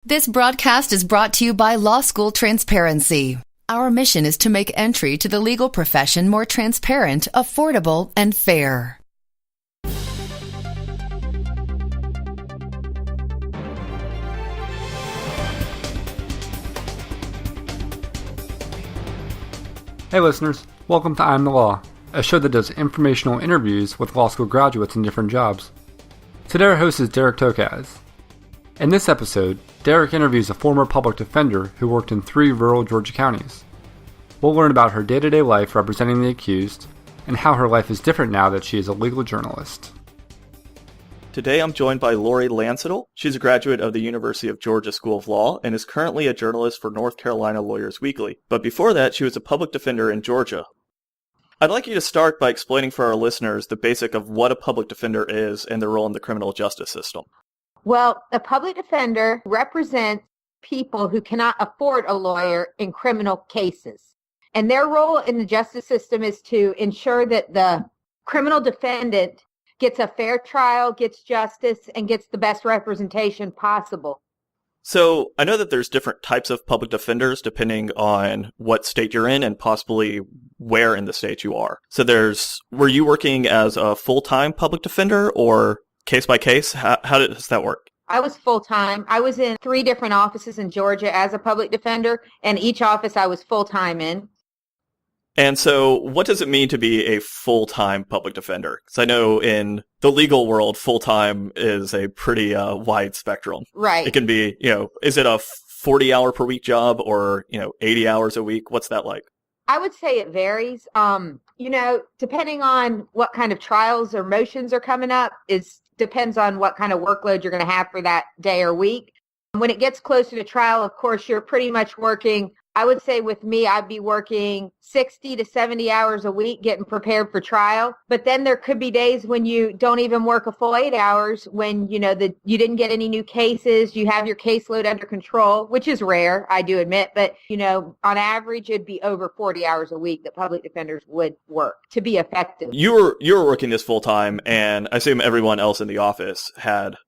This broadcast is brought to you by Law School Transparency. Our mission is to make entry to the legal profession more transparent, affordable, and fair. Hey listeners, welcome to I'm the Law, a show that does informational interviews with law school graduates in different jobs. Today our host is Derek Tokaz. In this episode, Derek interviews a former public defender who worked in 3 rural Georgia counties. We'll learn about her day-to-day life representing the accused, and how her life is different now that she is a legal journalist. Today I'm joined by Laurie Landsittel. She's a graduate of the University of Georgia School of Law and is currently a journalist for North Carolina Lawyers Weekly. But before that, she was a public defender in Georgia. I'd like you to start by explaining for our listeners the basic of what a public defender is and their role in the criminal justice system. Well, a public defender represents people who cannot afford a lawyer in criminal cases. And their role in the justice system is to ensure that the criminal defendant gets a fair trial, gets justice, and gets the best representation possible. So I know that there's different types of public defenders depending on what state you're in and possibly where in the state you are. So were you working as a full-time public defender or case by case? How does that work? I was full-time. I was in 3 different offices in Georgia as a public defender, and each office I was full-time in. And so what does it mean to be a full-time public defender? Because I know in the legal world, full-time is a pretty wide spectrum. Right. It can be, is it a 40-hour per week job or, 80 hours a week? What's that like? I would say it varies. Depending on what kind of trials or motions are coming up, depends on what kind of workload you're going to have for that day or week. When it gets closer to trial, of course, you're pretty much working. I would say with me, I'd be working 60 to 70 hours a week getting prepared for trial. But then there could be days when you don't even work a full 8 hours when, you didn't get any new cases. You have your caseload under control, which is rare, I do admit. But, on average, it'd be over 40 hours a week that public defenders would work to be effective. You were working this full time, and I assume everyone else in the office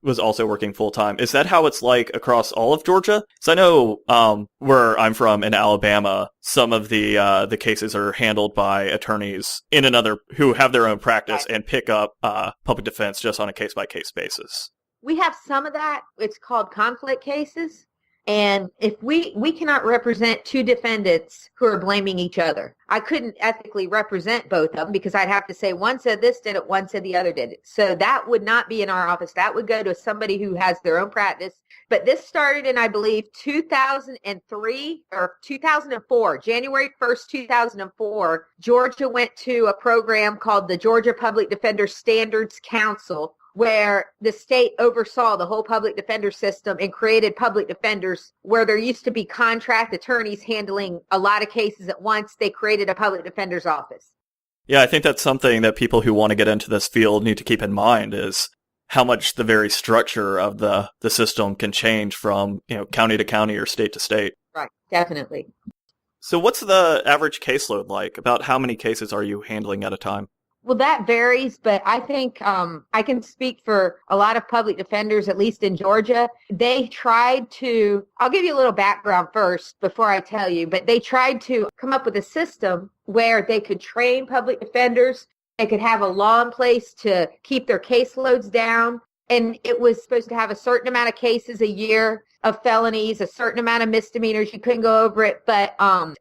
was also working full time. Is that how it's like across all of Georgia? So I know where I'm from in Alabama, some of the cases are handled by attorneys who have their own practice and pick up public defense just on a case-by-case basis. We have some of that. It's called conflict cases. And if we cannot represent 2 defendants who are blaming each other, I couldn't ethically represent both of them because I'd have to say one said this did it, one said the other did it. So that would not be in our office. That would go to somebody who has their own practice. But this started in, I believe, 2003 or 2004, January 1st, 2004. Georgia went to a program called the Georgia Public Defender Standards Council, where the state oversaw the whole public defender system and created public defenders where there used to be contract attorneys handling a lot of cases at once. They created a public defender's office. Yeah, I think that's something that people who want to get into this field need to keep in mind is how much the very structure of the system can change from, county to county or state to state. Right, definitely. So what's the average caseload like? About how many cases are you handling at a time? Well, that varies, but I think I can speak for a lot of public defenders, at least in Georgia. They tried to, I'll give you a little background first before I tell you, but they tried to come up with a system where they could train public defenders. They could have a law in place to keep their caseloads down. And it was supposed to have a certain amount of cases a year of felonies, a certain amount of misdemeanors. You couldn't go over it, but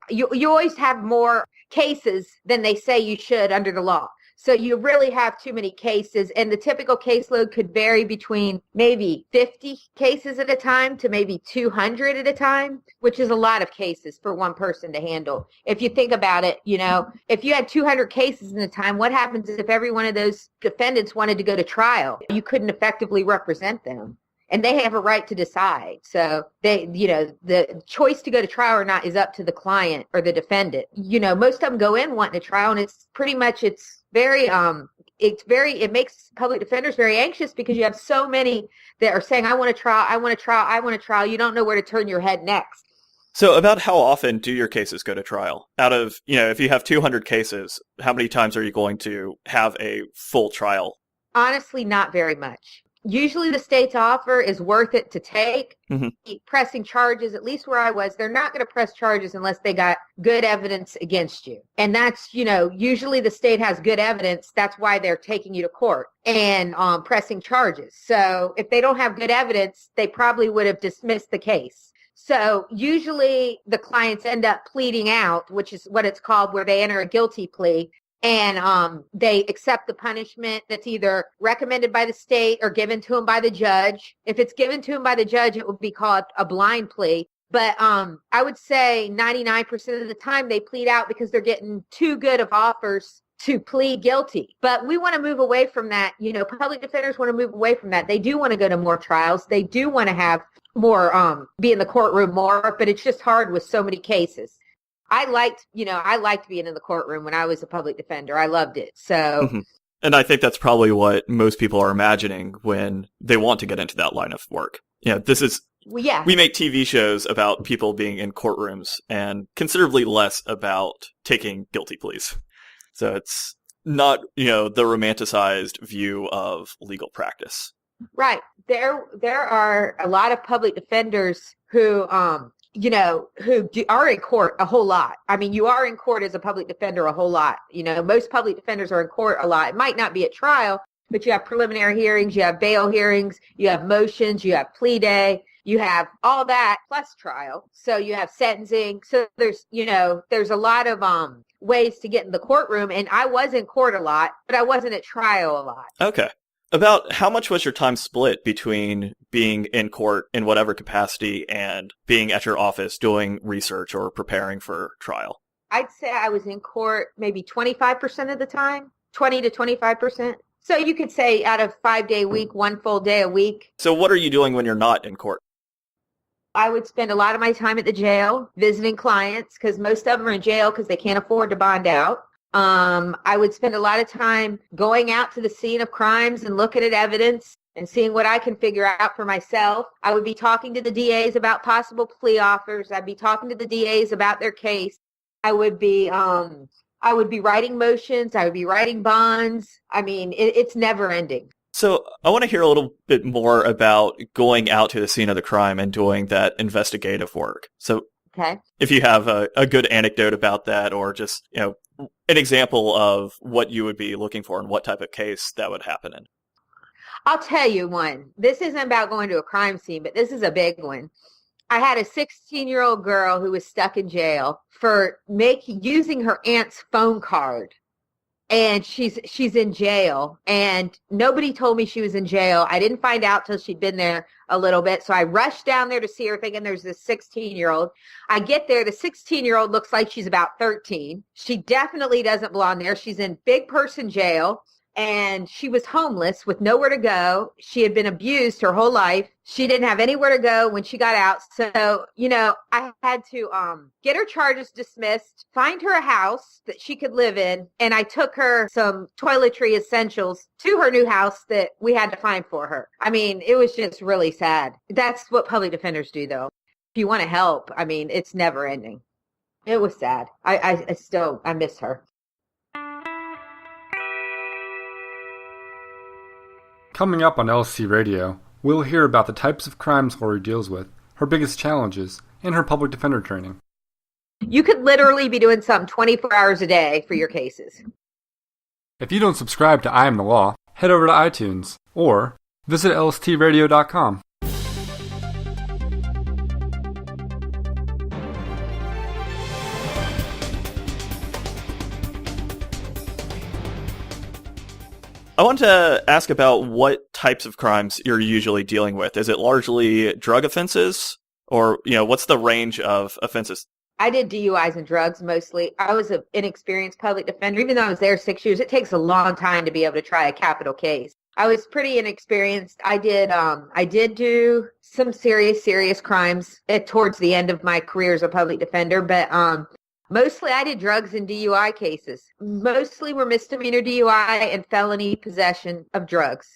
you always have more cases than they say you should under the law. So you really have too many cases, and the typical caseload could vary between maybe 50 cases at a time to maybe 200 at a time, which is a lot of cases for one person to handle. If you think about it, if you had 200 cases in a time, what happens if every one of those defendants wanted to go to trial? You couldn't effectively represent them. And they have a right to decide. So the choice to go to trial or not is up to the client or the defendant. Most of them go in wanting a trial, and it's it makes public defenders very anxious because you have so many that are saying, I want a trial, I want a trial, I want a trial. You don't know where to turn your head next. So about how often do your cases go to trial? Out of, if you have 200 cases, how many times are you going to have a full trial? Honestly, not very much. Usually the state's offer is worth it to take. Mm-hmm. Pressing charges, at least where I was, they're not going to press charges unless they got good evidence against you. And that's, usually the state has good evidence. That's why they're taking you to court and pressing charges. So if they don't have good evidence, they probably would have dismissed the case. So usually the clients end up pleading out, which is what it's called, where they enter a guilty plea. And they accept the punishment that's either recommended by the state or given to them by the judge. If it's given to them by the judge, it would be called a blind plea. But I would say 99% of the time they plead out because they're getting too good of offers to plead guilty. But we want to move away from that. Public defenders want to move away from that. They do want to go to more trials. They do want to have more, be in the courtroom more, but it's just hard with so many cases. I liked being in the courtroom when I was a public defender. I loved it. So, mm-hmm. And I think that's probably what most people are imagining when they want to get into that line of work. This is, we make TV shows about people being in courtrooms and considerably less about taking guilty pleas. So it's not, the romanticized view of legal practice. Right. There are a lot of public defenders who, who are in court a whole lot. I mean, you are in court as a public defender a whole lot. Most public defenders are in court a lot. It might not be at trial, but you have preliminary hearings, you have bail hearings, you have motions, you have plea day, you have all that plus trial. So you have sentencing. So there's a lot of ways to get in the courtroom. And I was in court a lot, but I wasn't at trial a lot. Okay. About how much was your time split between being in court in whatever capacity and being at your office doing research or preparing for trial? I'd say I was in court maybe 25% of the time, 20 to 25%. So you could say out of 5-day week, 1 full day a week. So what are you doing when you're not in court? I would spend a lot of my time at the jail visiting clients because most of them are in jail because they can't afford to bond out. I would spend a lot of time going out to the scene of crimes and looking at evidence and seeing what I can figure out for myself. I would be talking to the DAs about possible plea offers. I'd be talking to the DAs about their case. I would be writing motions. I would be writing bonds. I mean, it's never ending. So I want to hear a little bit more about going out to the scene of the crime and doing that investigative work. So okay. If you have a good anecdote about that, or just, an example of what you would be looking for and what type of case that would happen in. I'll tell you one. This isn't about going to a crime scene, but this is a big one. I had a 16-year-old girl who was stuck in jail for using her aunt's phone card. And she's in jail, and nobody told me she was in jail. I didn't find out till she'd been there a little bit. So I rushed down there to see her thinking there's this 16-year-old. I get there. The 16-year-old looks like she's about 13. She definitely doesn't belong there. She's in big person jail. And she was homeless with nowhere to go. She had been abused her whole life. She didn't have anywhere to go when she got out. So, I had to get her charges dismissed, find her a house that she could live in. And I took her some toiletry essentials to her new house that we had to find for her. I mean, it was just really sad. That's what public defenders do, though. If you want to help, I mean, it's never ending. It was sad. I miss her. Coming up on LC Radio, we'll hear about the types of crimes Laurie deals with, her biggest challenges, and her public defender training. You could literally be doing something 24 hours a day for your cases. If you don't subscribe to I Am the Law, head over to iTunes or visit lstradio.com. I want to ask about what types of crimes you're usually dealing with. Is it largely drug offenses, or, what's the range of offenses? I did DUIs and drugs mostly. I was an inexperienced public defender. Even though I was there 6 years, it takes a long time to be able to try a capital case. I was pretty inexperienced. I did do some serious crimes towards the end of my career as a public defender, but mostly I did drugs and DUI cases. Mostly were misdemeanor DUI and felony possession of drugs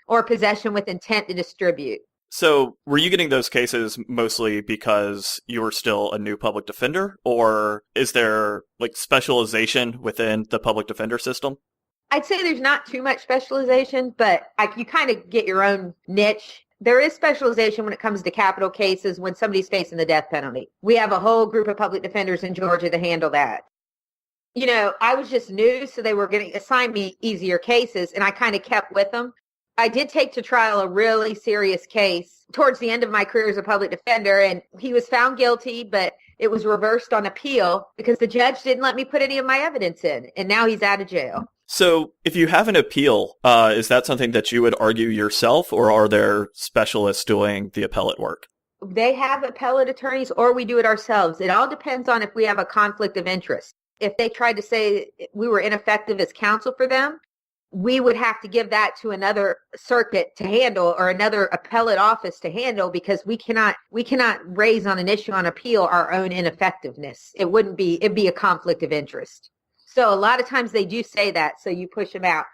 or possession with intent to distribute. So were you getting those cases mostly because you were still a new public defender, or is there specialization within the public defender system? I'd say there's not too much specialization, but you kind of get your own niche. There is specialization when it comes to capital cases when somebody's facing the death penalty. We have a whole group of public defenders in Georgia to handle that. I was just new, so they were going to assign me easier cases, and I kind of kept with them. I did take to trial a really serious case towards the end of my career as a public defender, and he was found guilty, but it was reversed on appeal because the judge didn't let me put any of my evidence in, and now he's out of jail. So if you have an appeal, is that something that you would argue yourself, or are there specialists doing the appellate work? They have appellate attorneys, or we do it ourselves. It all depends on if we have a conflict of interest. If they tried to say we were ineffective as counsel for them, we would have to give that to another circuit to handle or another appellate office to handle because we cannot raise on an issue on appeal our own ineffectiveness. It'd be a conflict of interest. So a lot of times they do say that, so you push them out.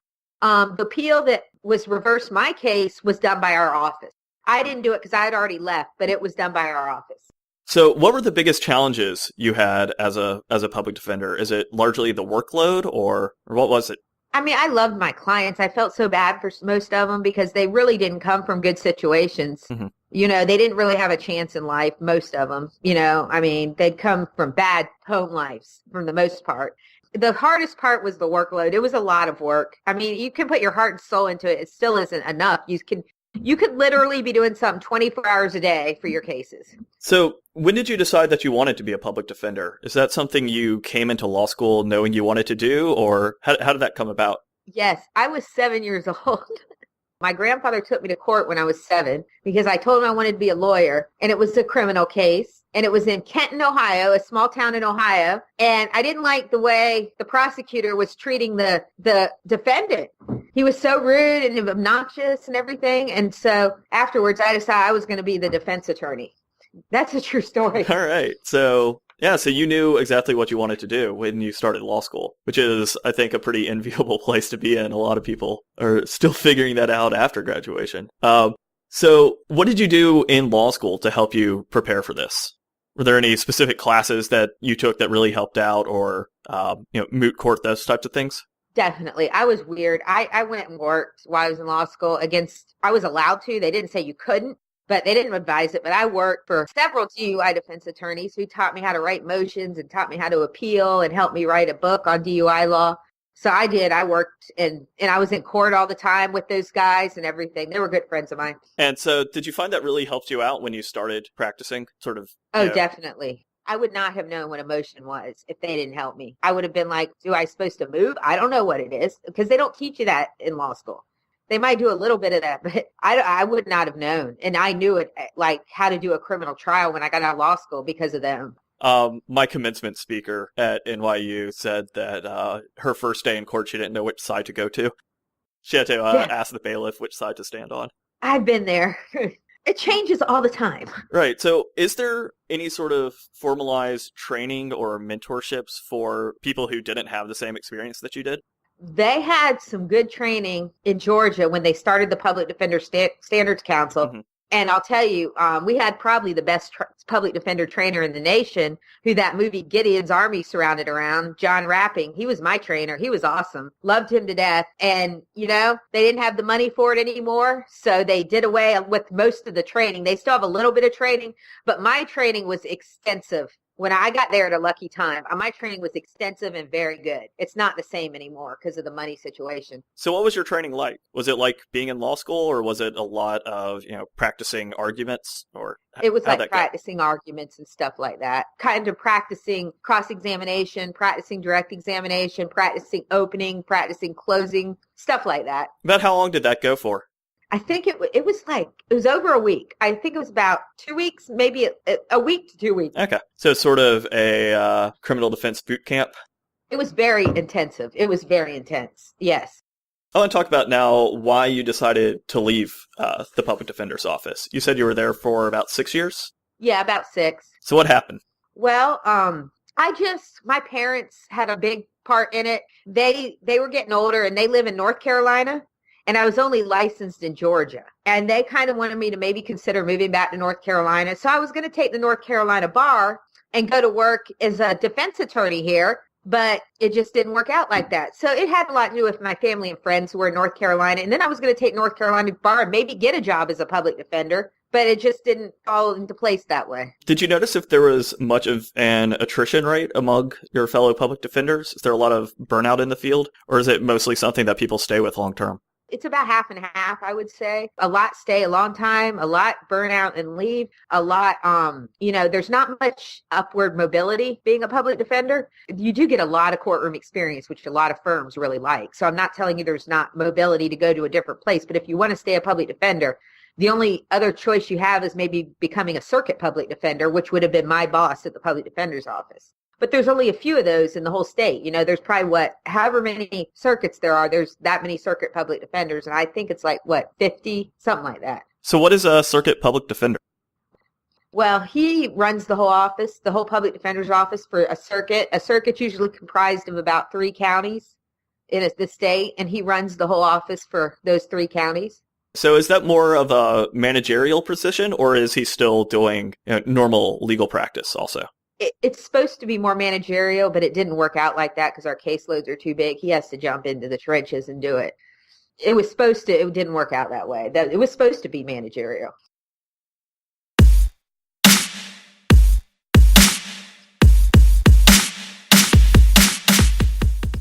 The appeal that was reversed my case was done by our office. I didn't do it because I had already left, but it was done by our office. So what were the biggest challenges you had as a public defender? Is it largely the workload or what was it? I mean, I loved my clients. I felt so bad for most of them because they really didn't come from good situations. Mm-hmm. They didn't really have a chance in life, most of them. They'd come from bad home lives for the most part. The hardest part was the workload. It was a lot of work. I mean, you can put your heart and soul into it. It still isn't enough. You could literally be doing something 24 hours a day for your cases. So when did you decide that you wanted to be a public defender? Is that something you came into law school knowing you wanted to do, or how did that come about? Yes, I was 7 years old. My grandfather took me to court when I was 7 because I told him I wanted to be a lawyer, and it was a criminal case, and it was in Kenton, Ohio, a small town in Ohio, and I didn't like the way the prosecutor was treating the defendant. He was so rude and obnoxious and everything, and so afterwards I decided I was going to be the defense attorney. That's a true story. All right. So you knew exactly what you wanted to do when you started law school, which is, I think, a pretty enviable place to be in. A lot of people are still figuring that out after graduation. So what did you do in law school to help you prepare for this? Were there any specific classes that you took that really helped out, or moot court, those types of things? Definitely. I was weird. I went and worked while I was in law school I was allowed to. They didn't say you couldn't, but they didn't advise it. But I worked for several DUI defense attorneys who taught me how to write motions and taught me how to appeal and helped me write a book on DUI law. So I did. I worked and I was in court all the time with those guys and everything. They were good friends of mine. And so did you find that really helped you out when you started practicing Definitely. I would not have known what a motion was if they didn't help me. I would have been like, do I supposed to move? I don't know what it is because they don't teach you that in law school. They might do a little bit of that, but I would not have known. And I knew it, like how to do a criminal trial when I got out of law school because of them. My commencement speaker at NYU said that her first day in court, she didn't know which side to go to. She had to ask the bailiff which side to stand on. I've been there. It changes all the time. Right. So is there any sort of formalized training or mentorships for people who didn't have the same experience that you did? They had some good training in Georgia when they started the Public Defender Standards Council. Mm-hmm. And I'll tell you, we had probably the best public defender trainer in the nation, who that movie Gideon's Army surrounded around, John Rapping. He was my trainer. He was awesome. Loved him to death. And, they didn't have the money for it anymore. So they did away with most of the training. They still have a little bit of training, but my training was extensive. When I got there at a lucky time, my training was extensive and very good. It's not the same anymore because of the money situation. So what was your training like? Was it like being in law school, or was it a lot of, practicing arguments? Or it was like practicing arguments and stuff like that. Kind of practicing cross-examination, practicing direct examination, practicing opening, practicing closing, stuff like that. About how long did that go for? I think it was over a week. I think it was about 2 weeks, maybe a week to 2 weeks. Okay. So sort of a criminal defense boot camp? It was very intensive. It was very intense. Yes. I want to talk about now why you decided to leave the public defender's office. You said you were there for about 6 years? Yeah, about 6. So what happened? Well, my parents had a big part in it. They were getting older and they live in North Carolina. And I was only licensed in Georgia. And they kind of wanted me to maybe consider moving back to North Carolina. So I was going to take the North Carolina bar and go to work as a defense attorney here. but it just didn't work out like that. So it had a lot to do with my family and friends who were in North Carolina. And then I was going to take North Carolina bar and maybe get a job as a public defender, but it just didn't fall into place that way. Did you notice if there was much of an attrition rate among your fellow public defenders? Is there a lot of burnout in the field, or is it mostly something that people stay with long term? It's about half and half, I would say. A lot stay a long time, a lot burn out and leave, a lot, there's not much upward mobility being a public defender. You do get a lot of courtroom experience, which a lot of firms really like. So I'm not telling you there's not mobility to go to a different place, but if you want to stay a public defender, the only other choice you have is maybe becoming a circuit public defender, which would have been my boss at the public defender's office. But there's only a few of those in the whole state. There's probably however many circuits there are, there's that many circuit public defenders. And I think it's 50, something like that. So what is a circuit public defender? Well, he runs the whole office, the whole public defender's office for a circuit. A circuit's usually comprised of about 3 counties in the state, and he runs the whole office for those 3 counties. So is that more of a managerial position, or is he still doing normal legal practice also? It's supposed to be more managerial, but it didn't work out like that because our caseloads are too big. He has to jump into the trenches and do it. It didn't work out that way. It was supposed to be managerial.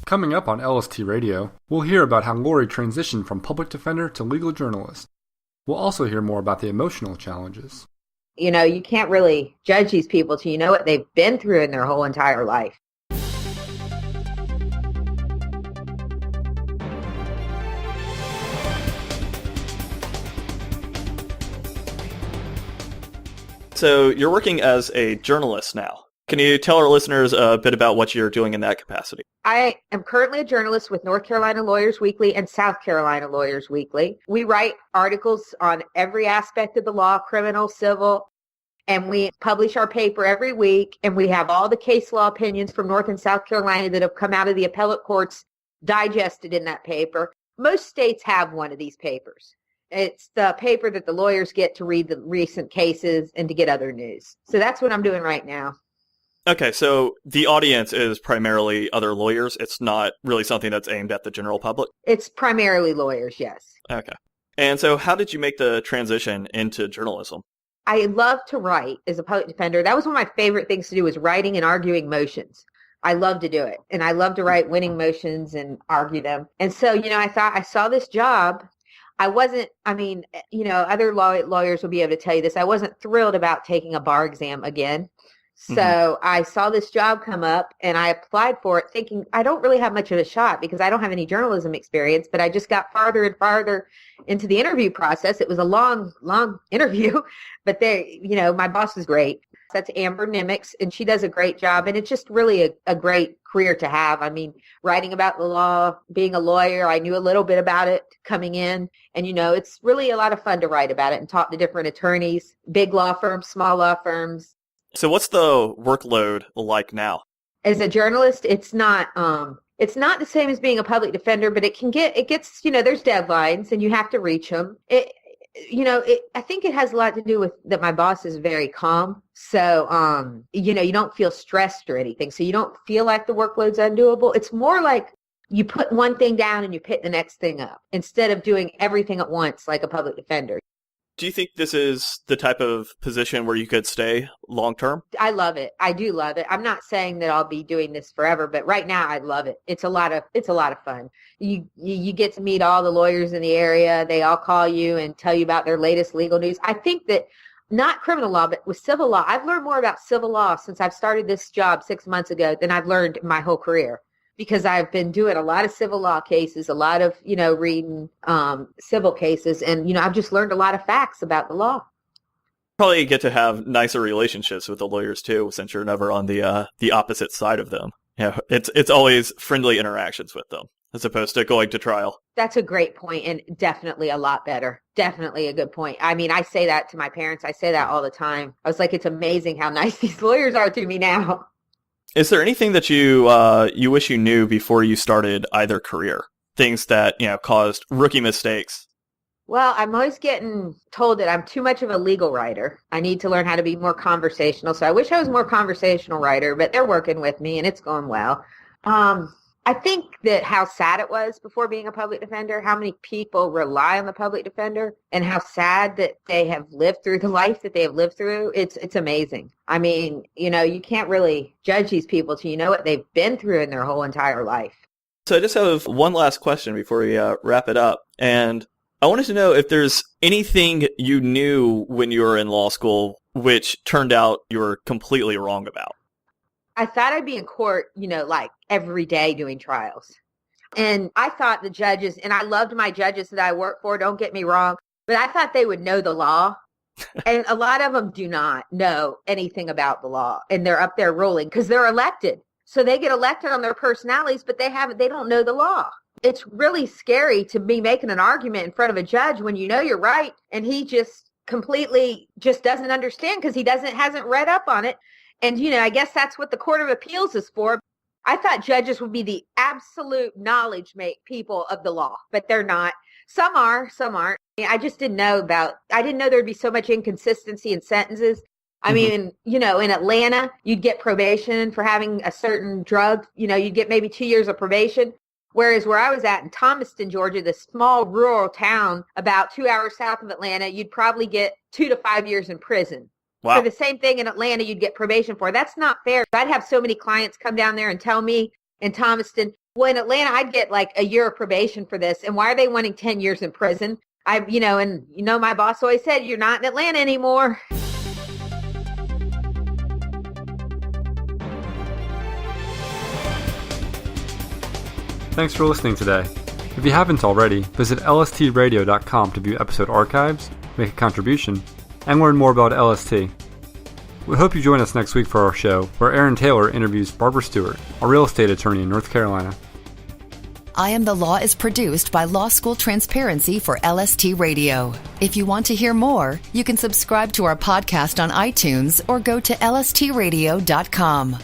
Coming up on LST Radio, we'll hear about how Laurie transitioned from public defender to legal journalist. We'll also hear more about the emotional challenges. You can't really judge these people till you know what they've been through in their whole entire life. So you're working as a journalist now. Can you tell our listeners a bit about what you're doing in that capacity? I am currently a journalist with North Carolina Lawyers Weekly and South Carolina Lawyers Weekly. We write articles on every aspect of the law, criminal, civil, and we publish our paper every week. And we have all the case law opinions from North and South Carolina that have come out of the appellate courts digested in that paper. Most states have one of these papers. It's the paper that the lawyers get to read the recent cases and to get other news. So that's what I'm doing right now. Okay, so the audience is primarily other lawyers. It's not really something that's aimed at the general public? It's primarily lawyers, yes. Okay. And so how did you make the transition into journalism? I love to write as a public defender. That was one of my favorite things to do, was writing and arguing motions. I love to do it. And I love to write winning motions and argue them. And so, I thought I saw this job. Other lawyers will be able to tell you this. I wasn't thrilled about taking a bar exam again. So I saw this job come up and I applied for it thinking I don't really have much of a shot because I don't have any journalism experience, but I just got farther and farther into the interview process. It was a long, long interview, but my boss is great. That's Amber Nimitz, and she does a great job. And it's just really a great career to have. I mean, writing about the law, being a lawyer, I knew a little bit about it coming in. And, it's really a lot of fun to write about it and talk to different attorneys, big law firms, small law firms. So what's the workload like now? As a journalist, it's not the same as being a public defender, but it gets, there's deadlines and you have to reach them. I think it has a lot to do with that my boss is very calm. So, you don't feel stressed or anything. So you don't feel like the workload's undoable. It's more like you put one thing down and you pick the next thing up instead of doing everything at once like a public defender. Do you think this is the type of position where you could stay long term? I love it. I do love it. I'm not saying that I'll be doing this forever, but right now I love it. It's a lot of fun. You get to meet all the lawyers in the area. They all call you and tell you about their latest legal news. I think that not criminal law, but with civil law, I've learned more about civil law since I've started this job 6 months ago than I've learned in my whole career. Because I've been doing a lot of civil law cases, a lot of, reading civil cases. And, I've just learned a lot of facts about the law. Probably get to have nicer relationships with the lawyers, too, since you're never on the opposite side of them. It's always friendly interactions with them as opposed to going to trial. That's a great point and definitely a lot better. Definitely a good point. I mean, I say that to my parents. I say that all the time. I was like, it's amazing how nice these lawyers are to me now. Is there anything that you wish you knew before you started either career? Things that, caused rookie mistakes? Well, I'm always getting told that I'm too much of a legal writer. I need to learn how to be more conversational. So I wish I was more conversational writer, but they're working with me and it's going well. I think that how sad it was before being a public defender, how many people rely on the public defender, and how sad that they have lived through the life that they have lived through. It's amazing. I mean, you can't really judge these people till you know what they've been through in their whole entire life. So I just have one last question before we wrap it up. And I wanted to know if there's anything you knew when you were in law school which turned out you were completely wrong about. I thought I'd be in court, like every day doing trials. And I thought the judges, and I loved my judges that I work for, don't get me wrong, but I thought they would know the law. And a lot of them do not know anything about the law. And they're up there ruling because they're elected. So they get elected on their personalities, but they don't know the law. It's really scary to be making an argument in front of a judge when you know you're right. And he just completely just doesn't understand because he hasn't read up on it. And, I guess that's what the Court of Appeals is for. I thought judges would be the absolute knowledge people of the law, but they're not. Some are, some aren't. I just didn't know there'd be so much inconsistency in sentences. I mean, in Atlanta, you'd get probation for having a certain drug. You'd get maybe 2 years of probation. Whereas where I was at in Thomaston, Georgia, this small rural town about 2 hours south of Atlanta, you'd probably get 2 to 5 years in prison. Wow. For the same thing in Atlanta, you'd get probation for. That's not fair. I'd have so many clients come down there and tell me in Thomaston, well, in Atlanta, I'd get like a year of probation for this. And why are they wanting 10 years in prison? My boss always said, you're not in Atlanta anymore. Thanks for listening today. If you haven't already, visit lstradio.com to view episode archives, make a contribution, and learn more about LST. We hope you join us next week for our show, where Aaron Taylor interviews Barbara Stewart, a real estate attorney in North Carolina. I Am the Law is produced by Law School Transparency for LST Radio. If you want to hear more, you can subscribe to our podcast on iTunes or go to lstradio.com.